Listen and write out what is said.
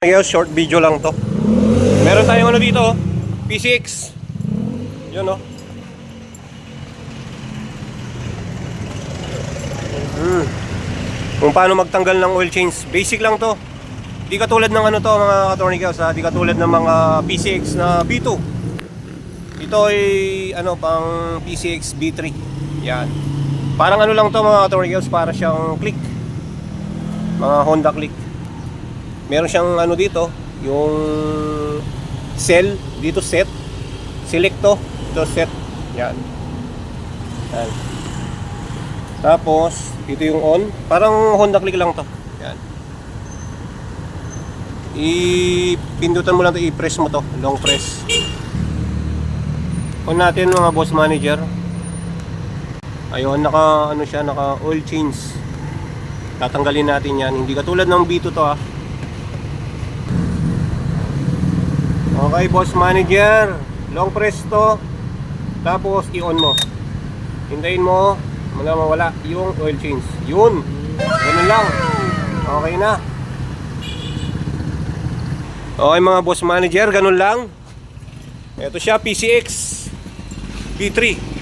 Ngayon, short video lang to. Meron tayong ano dito, P6. Yun, no? Kung paano magtanggal ng oil change. Basic lang to. Di katulad ng ano to, mga ka-Tornicals, ha? Di katulad ng mga P6 na B2. Ito ay ano, pang P6 B3. Yan. Parang ano lang to, mga ka-Tornicals, para siyang click. Mga Honda click. Meron siyang ano dito, yung cell dito, set, selecto, ito set. Yan. Yan. Tapos dito yung on, parang Honda click lang to. Yan. Ipindutan mo lang to, i-press mo to, long press. On natin, mga boss manager. Ayun, naka ano siya, naka oil change. Tatanggalin natin yan, hindi katulad ng B2 to, ha. Okay, boss manager, long press to, tapos i-on mo. Hintayin mo, mawala yung oil change. Yun, ganun lang. Okay na. Okay, mga boss manager, ganun lang. Ito siya, PCX B3.